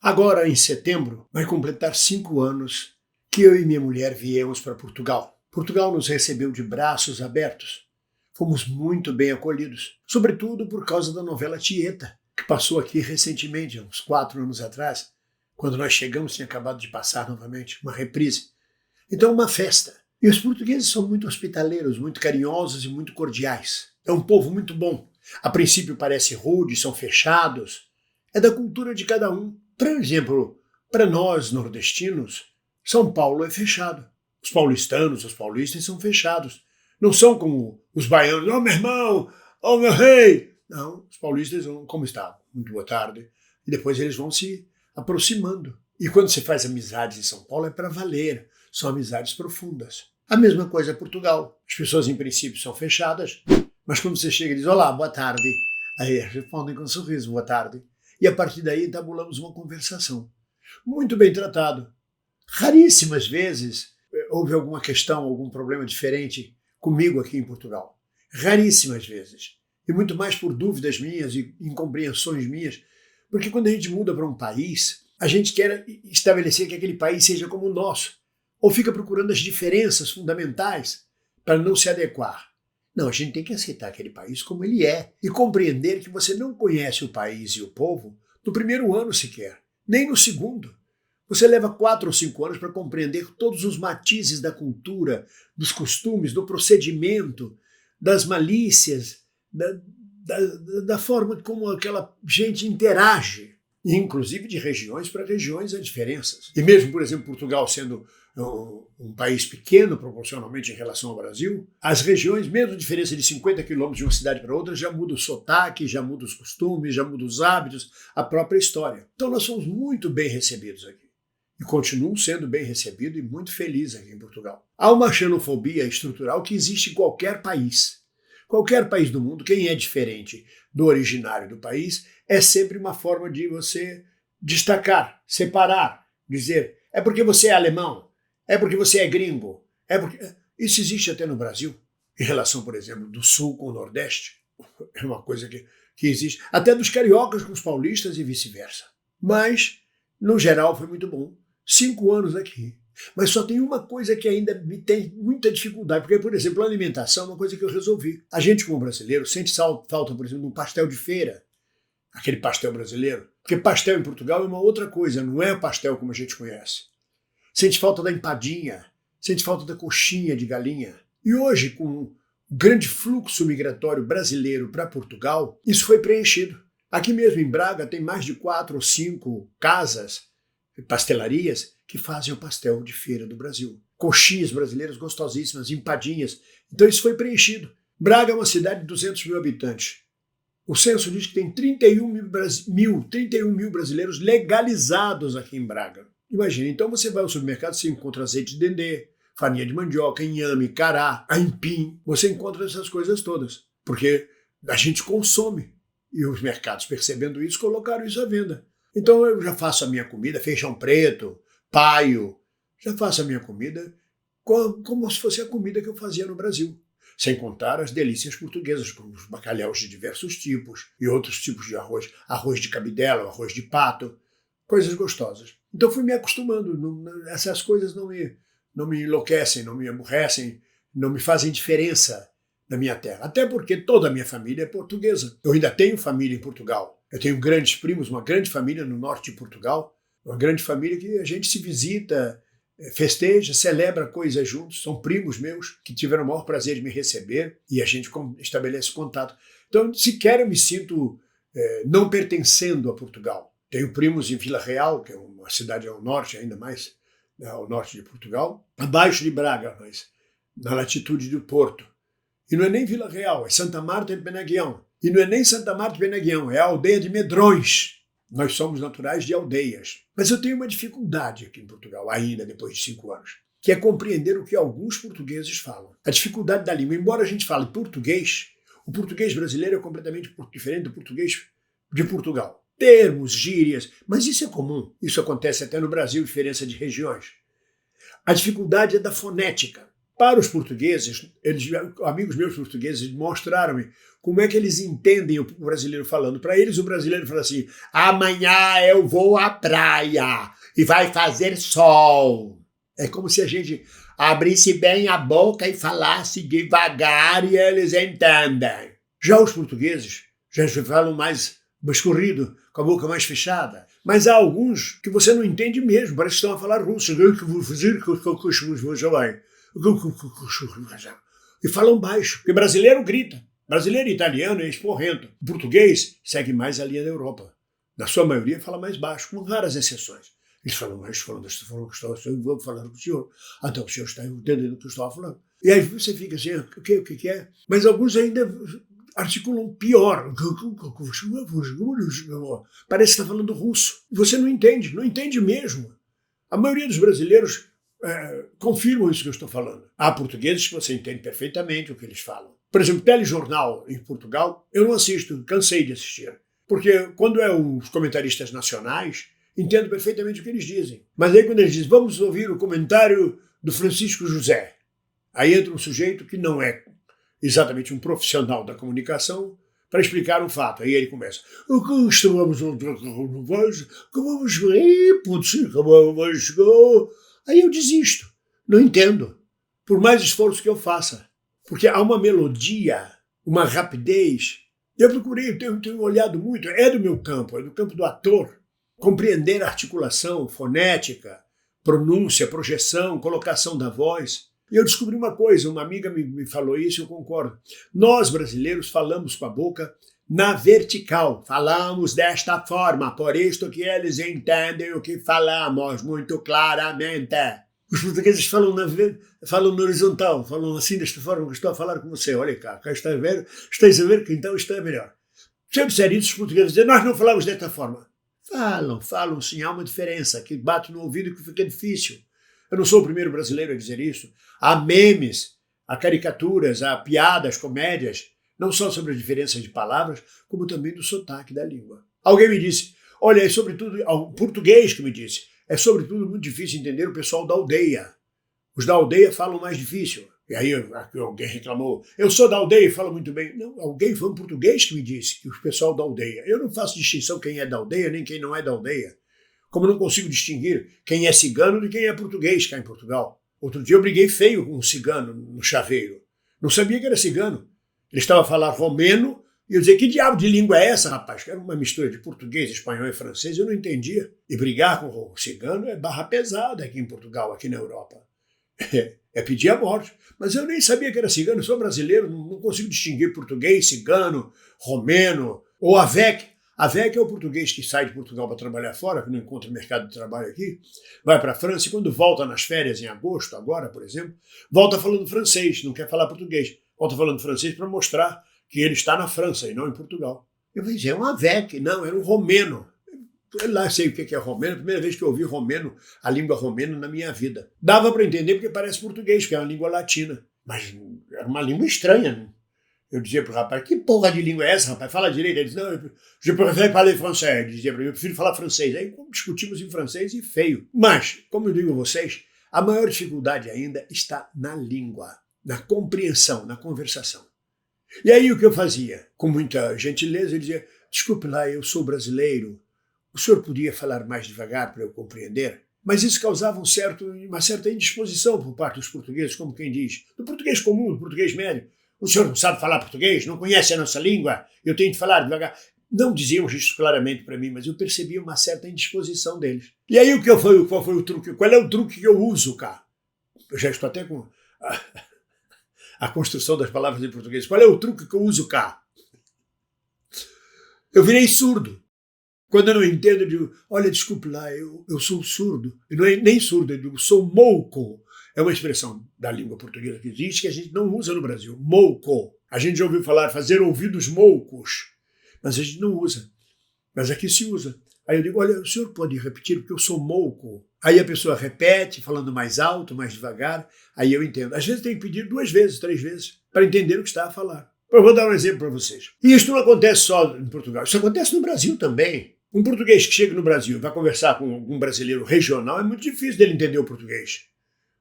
Agora, em setembro, vai completar 5 anos que eu e minha mulher viemos para Portugal. Portugal nos recebeu de braços abertos. Fomos muito bem acolhidos, sobretudo por causa da novela Tieta, que passou aqui recentemente, uns 4 anos atrás. Quando nós chegamos, tinha acabado de passar novamente, uma reprise. Então, uma festa. E os portugueses são muito hospitaleiros, muito carinhosos e muito cordiais. É um povo muito bom. A princípio parece rude, são fechados. É da cultura de cada um. Por exemplo, para nós nordestinos, São Paulo é fechado. Os paulistanos, os paulistas são fechados. Não são como os baianos, meu irmão, meu rei. Não, os paulistas vão, como está? Muito boa tarde. E depois eles vão se aproximando. E quando se faz amizades em São Paulo é para valer. São amizades profundas. A mesma coisa é Portugal. As pessoas, em princípio, são fechadas, mas quando você chega e diz, olá, boa tarde, aí respondem com um sorriso, boa tarde. E a partir daí entabulamos uma conversação. Muito bem tratado. Raríssimas vezes houve alguma questão, algum problema diferente comigo aqui em Portugal. Raríssimas vezes. E muito mais por dúvidas minhas e incompreensões minhas. Porque quando a gente muda para um país, a gente quer estabelecer que aquele país seja como o nosso. Ou fica procurando as diferenças fundamentais para não se adequar. Não, a gente tem que aceitar aquele país como ele é e compreender que você não conhece o país e o povo no primeiro ano sequer, nem no segundo. Você leva 4 ou 5 anos para compreender todos os matizes da cultura, dos costumes, do procedimento, das malícias, da forma como aquela gente interage. E inclusive de regiões para regiões há diferenças. E mesmo, por exemplo, Portugal sendo um país pequeno proporcionalmente em relação ao Brasil, as regiões, mesmo a diferença de 50 quilômetros de uma cidade para outra, já muda o sotaque, já muda os costumes, já muda os hábitos, a própria história. Então nós somos muito bem recebidos aqui. E continuo sendo bem recebido e muito feliz aqui em Portugal. Há uma xenofobia estrutural que existe em qualquer país. Qualquer país do mundo, quem é diferente do originário do país, é sempre uma forma de você destacar, separar, dizer, é porque você é alemão, é porque você é gringo, é porque... Isso existe até no Brasil, em relação, por exemplo, do Sul com o Nordeste. É uma coisa que existe, até dos cariocas com os paulistas e vice-versa. Mas, no geral, foi muito bom. 5 anos aqui. Mas só tem uma coisa que ainda me tem muita dificuldade, porque, por exemplo, a alimentação é uma coisa que eu resolvi. A gente, como brasileiro, sente falta, por exemplo, de um pastel de feira, aquele pastel brasileiro, porque pastel em Portugal é uma outra coisa, não é o pastel como a gente conhece. Sente falta da empadinha, sente falta da coxinha de galinha. E hoje, com o grande fluxo migratório brasileiro para Portugal, isso foi preenchido. Aqui mesmo em Braga tem mais de 4 ou 5 casas, pastelarias, que fazem o pastel de feira do Brasil. Coxinhas brasileiras gostosíssimas, empadinhas. Então isso foi preenchido. Braga é uma cidade de 200 mil habitantes. O censo diz que tem 31 mil brasileiros legalizados aqui em Braga. Imagina, então você vai ao supermercado, você encontra azeite de dendê, farinha de mandioca, inhame, cará, aipim. Você encontra essas coisas todas, porque a gente consome. E os mercados, percebendo isso, colocaram isso à venda. Então eu já faço a minha comida, feijão preto, paio, já faço a minha comida como se fosse a comida que eu fazia no Brasil. Sem contar as delícias portuguesas, como os bacalhaus de diversos tipos e outros tipos de arroz, arroz de cabidela, arroz de pato, coisas gostosas. Então fui me acostumando, essas coisas não me enlouquecem, não me aborrecem, não me fazem diferença na minha terra. Até porque toda a minha família é portuguesa. Eu ainda tenho família em Portugal. Eu tenho grandes primos, uma grande família no norte de Portugal, uma grande família que a gente se visita, festeja, celebra coisas juntos. São primos meus que tiveram o maior prazer de me receber e a gente estabelece contato. Então, sequer eu me sinto não pertencendo a Portugal. Tenho primos em Vila Real, que é uma cidade ao norte, ainda mais ao norte de Portugal, abaixo de Braga, mas na latitude do Porto. E não é nem Vila Real, é Santa Marta de Penaguião. E não é nem Santa Marta de Penaguião, é a aldeia de Medrões. Nós somos naturais de aldeias. Mas eu tenho uma dificuldade aqui em Portugal, ainda depois de 5 anos, que é compreender o que alguns portugueses falam. A dificuldade da língua. Embora a gente fale português, o português brasileiro é completamente diferente do português de Portugal. Termos, gírias, mas isso é comum. Isso acontece até no Brasil, diferença de regiões. A dificuldade é da fonética. Para os portugueses, amigos meus portugueses mostraram-me como é que eles entendem o brasileiro falando. Para eles, o brasileiro fala assim: amanhã eu vou à praia e vai fazer sol. É como se a gente abrisse bem a boca e falasse devagar e eles entendem. Já os portugueses já falam mais escorrido, com a boca mais fechada. Mas há alguns que você não entende mesmo, parece que estão a falar russo. E falam baixo, porque brasileiro grita. Brasileiro e italiano é esporrento. O português segue mais a linha da Europa. Na sua maioria fala mais baixo, com raras exceções. Eles falam mais, falam desta forma que estou eu vou falar com o senhor. Então o senhor está entendendo o que eu estava falando. E aí você fica assim, o que é? Mas alguns ainda articulam pior. Parece que está falando russo. Você não entende mesmo. A maioria dos brasileiros confirmam isso que eu estou falando. Há portugueses que você entende perfeitamente o que eles falam. Por exemplo, telejornal em Portugal, eu não assisto, cansei de assistir. Porque quando é os comentaristas nacionais, entendo perfeitamente o que eles dizem. Mas aí quando eles dizem, vamos ouvir o comentário do Francisco José, aí entra um sujeito que não é exatamente um profissional da comunicação para explicar um fato. Aí ele começa, aí eu desisto, não entendo, por mais esforço que eu faça. Porque há uma melodia, uma rapidez. Eu procurei, eu tenho olhado muito, é do meu campo, é do campo do ator, compreender a articulação, fonética, pronúncia, projeção, colocação da voz. E eu descobri uma coisa, uma amiga me falou isso e eu concordo. Nós, brasileiros, falamos com a boca na vertical. Falamos desta forma, por isto que eles entendem o que falamos muito claramente. Os portugueses falam no horizontal, falam assim desta forma que estou a falar com você. Olha cá está a ver, estás a ver que então isto é melhor. Sempre disser isso, os portugueses dizem, nós não falamos desta forma. Falam sim, há uma diferença que bate no ouvido e que fica difícil. Eu não sou o primeiro brasileiro a dizer isso. Há memes, há caricaturas, há piadas, comédias, não só sobre a diferença de palavras, como também do sotaque da língua. Alguém me disse, olha, é sobretudo, o português que me disse, é sobretudo muito difícil entender o pessoal da aldeia. Os da aldeia falam mais difícil. E aí alguém reclamou, eu sou da aldeia e falo muito bem. Não, alguém foi um português que me disse que o pessoal da aldeia. Eu não faço distinção quem é da aldeia nem quem não é da aldeia. Como não consigo distinguir quem é cigano de quem é português cá em Portugal. Outro dia eu briguei feio com um cigano no chaveiro. Não sabia que era cigano. Ele estava a falar romeno e eu dizia, que diabo de língua é essa, rapaz? Que era uma mistura de português, espanhol e francês, eu não entendia. E brigar com o cigano é barra pesada aqui em Portugal, aqui na Europa. É pedir a morte. Mas eu nem sabia que era cigano, eu sou brasileiro, não consigo distinguir português, cigano, romeno ou avec. Avec é o português que sai de Portugal para trabalhar fora, que não encontra mercado de trabalho aqui, vai para a França e quando volta nas férias em agosto, agora, por exemplo, volta falando francês, não quer falar português. Volta falando francês para mostrar que ele está na França e não em Portugal. Eu vou dizer, é um avec, não, era um romeno. Eu lá sei o que é romeno, a primeira vez que eu ouvi romeno, a língua romena na minha vida. Dava para entender porque parece português, porque é uma língua latina. Mas era uma língua estranha. Eu dizia para o rapaz, que porra de língua é essa, rapaz? Fala direito. Ele disse, não, je préfère parler français. Ele dizia para mim, eu prefiro falar francês. Aí discutimos em francês e feio. Mas, como eu digo a vocês, a maior dificuldade ainda está na língua, na compreensão, na conversação. E aí o que eu fazia? Com muita gentileza, eu dizia, desculpe lá, eu sou brasileiro, o senhor podia falar mais devagar para eu compreender? Mas isso causava uma certa indisposição por parte dos portugueses, como quem diz, do português comum, do português médio. O senhor não sabe falar português? Não conhece a nossa língua? Eu tenho de falar devagar. Não diziam isso claramente para mim, mas eu percebia uma certa indisposição deles. E aí qual foi o truque? Qual é o truque que eu uso cá? Eu já estou até com a construção das palavras em português. Qual é o truque que eu uso cá? Eu virei surdo. Quando eu não entendo, eu digo, olha, desculpe lá, eu sou surdo. E não é nem surdo, eu digo, sou mouco. É uma expressão da língua portuguesa que existe que a gente não usa no Brasil. Mouco. A gente já ouviu falar fazer ouvidos moucos, mas a gente não usa. Mas aqui se usa. Aí eu digo, olha, o senhor pode repetir porque eu sou mouco. Aí a pessoa repete, falando mais alto, mais devagar, aí eu entendo. Às vezes tem que pedir 2 vezes, 3 vezes, para entender o que está a falar. Eu vou dar um exemplo para vocês. E isso não acontece só em Portugal, isso acontece no Brasil também. Um português que chega no Brasil e vai conversar com um brasileiro regional, é muito difícil dele entender o português.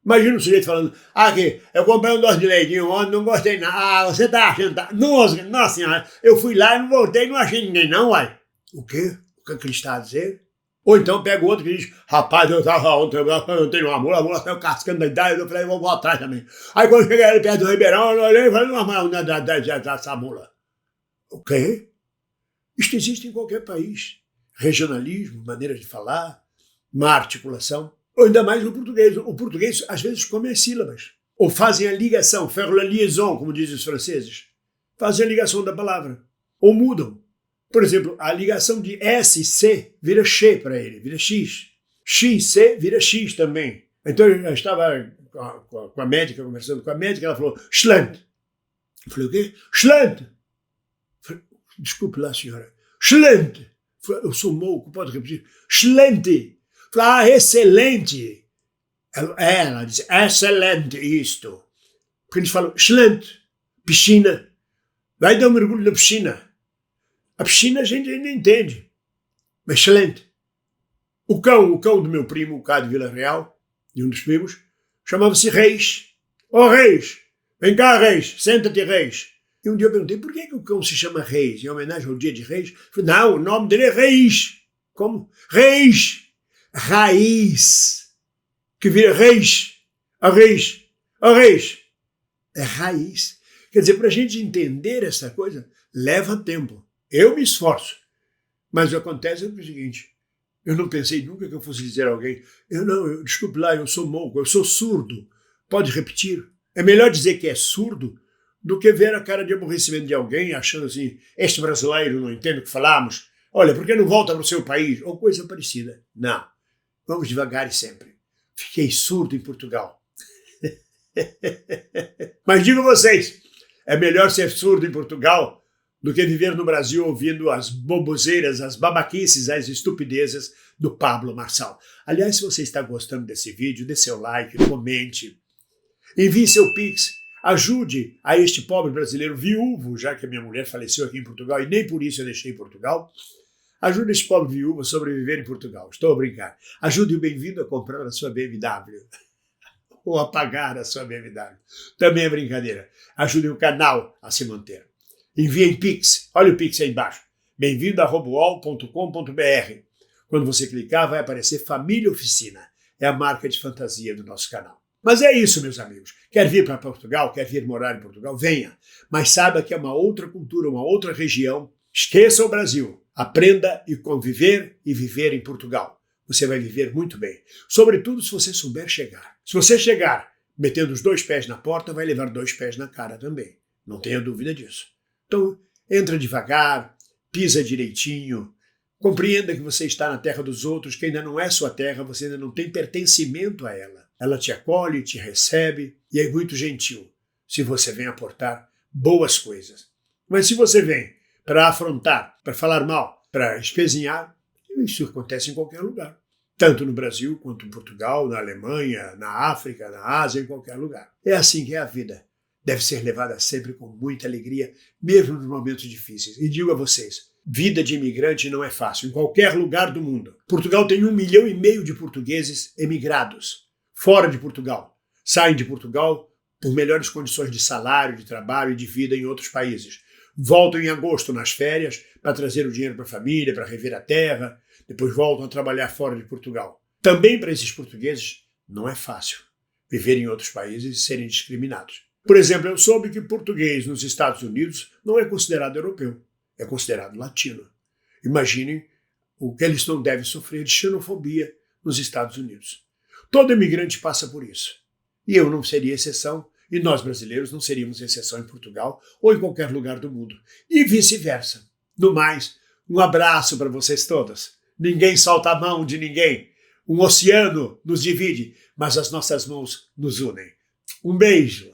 Imagina um sujeito falando, aqui, eu comprei um doce de leite ontem, não gostei não. Ah, você tá achando, tá? Nossa senhora, eu fui lá e não voltei, não achei ninguém não, uai. O quê? O que ele está a dizer? Ou então pega o outro que diz, rapaz, eu tava ontem, eu tenho uma mula, a mula saiu cascando da idade, eu falei, vou voltar atrás também. Aí quando cheguei ali perto do Ribeirão, eu olhei e falei, não, dessa mula. O quê? Isto existe em qualquer país. Regionalismo, maneira de falar, má articulação. Ou ainda mais no português. O português, às vezes, come as sílabas. Ou fazem a ligação, faire la liaison, como dizem os franceses. Fazem a ligação da palavra. Ou mudam. Por exemplo, a ligação de S, C, vira X para ele, vira X. X, C, vira X também. Então eu estava com a médica, conversando com a médica, ela falou, Schland. Eu falei, o quê? Schland. Desculpe lá, senhora. Schland. Eu sou mouco, pode repetir. Excelente. Excelente. Ela disse, excelente isto. Porque eles falam, excelente. Piscina. Vai dar um mergulho na piscina. A piscina a gente ainda entende. Mas excelente. O cão do meu primo, o cá de Vila Real, de um dos primos, chamava-se Reis. Ó Reis, vem cá Reis, senta-te Reis. E um dia eu perguntei, por que o cão se chama Reis? Em homenagem ao dia de Reis? Eu falei, não, o nome dele é Reis. Como? Reis. Raiz. Que vira Reis. A Reis. A Reis. É raiz. Quer dizer, para a gente entender essa coisa, leva tempo. Eu me esforço. Mas o que acontece é o seguinte, eu não pensei nunca que eu fosse dizer a alguém, desculpe lá, eu sou mouco, eu sou surdo. Pode repetir? É melhor dizer que é surdo do que ver a cara de aborrecimento de alguém achando assim, este brasileiro não entende o que falamos, olha, por que não volta para o seu país? Ou coisa parecida. Não. Vamos devagar e sempre. Fiquei surdo em Portugal. Mas digo a vocês, é melhor ser surdo em Portugal do que viver no Brasil ouvindo as boboseiras, as babaquices, as estupidezes do Pablo Marçal. Aliás, se você está gostando desse vídeo, dê seu like, comente, envie seu Pix, ajude a este pobre brasileiro viúvo, já que a minha mulher faleceu aqui em Portugal e nem por isso eu deixei Portugal. Ajude este pobre viúvo a sobreviver em Portugal. Estou a brincar. Ajude o bem-vindo a comprar a sua BMW. Ou a pagar a sua BMW. Também é brincadeira. Ajude o canal a se manter. Enviem Pix. Olha o Pix aí embaixo. bem-vindo@uol.com.br. Quando você clicar, vai aparecer Família Oficina. É a marca de fantasia do nosso canal. Mas é isso, meus amigos. Quer vir para Portugal? Quer vir morar em Portugal? Venha. Mas saiba que é uma outra cultura, uma outra região. Esqueça o Brasil. Aprenda e conviver e viver em Portugal. Você vai viver muito bem. Sobretudo se você souber chegar. Se você chegar metendo os 2 pés na porta, vai levar 2 pés na cara também. Não tenha dúvida disso. Então, entra devagar, pisa direitinho, compreenda que você está na terra dos outros, que ainda não é sua terra, você ainda não tem pertencimento a ela. Ela te acolhe, te recebe e é muito gentil se você vem aportar boas coisas. Mas se você vem para afrontar, para falar mal, para espezinhar, isso acontece em qualquer lugar. Tanto no Brasil, quanto em Portugal, na Alemanha, na África, na Ásia, em qualquer lugar. É assim que é a vida. Deve ser levada sempre com muita alegria, mesmo nos momentos difíceis. E digo a vocês, vida de imigrante não é fácil, em qualquer lugar do mundo. Portugal tem 1,5 milhão de portugueses emigrados, fora de Portugal. Saem de Portugal por melhores condições de salário, de trabalho e de vida em outros países. Voltam em agosto nas férias para trazer o dinheiro para a família, para rever a terra, depois voltam a trabalhar fora de Portugal. Também para esses portugueses não é fácil viver em outros países e serem discriminados. Por exemplo, eu soube que português nos Estados Unidos não é considerado europeu, é considerado latino. Imaginem o que eles não devem sofrer de xenofobia nos Estados Unidos. Todo imigrante passa por isso. E eu não seria exceção, e nós brasileiros não seríamos exceção em Portugal ou em qualquer lugar do mundo. E vice-versa. No mais, um abraço para vocês todos. Ninguém solta a mão de ninguém. Um oceano nos divide, mas as nossas mãos nos unem. Um beijo.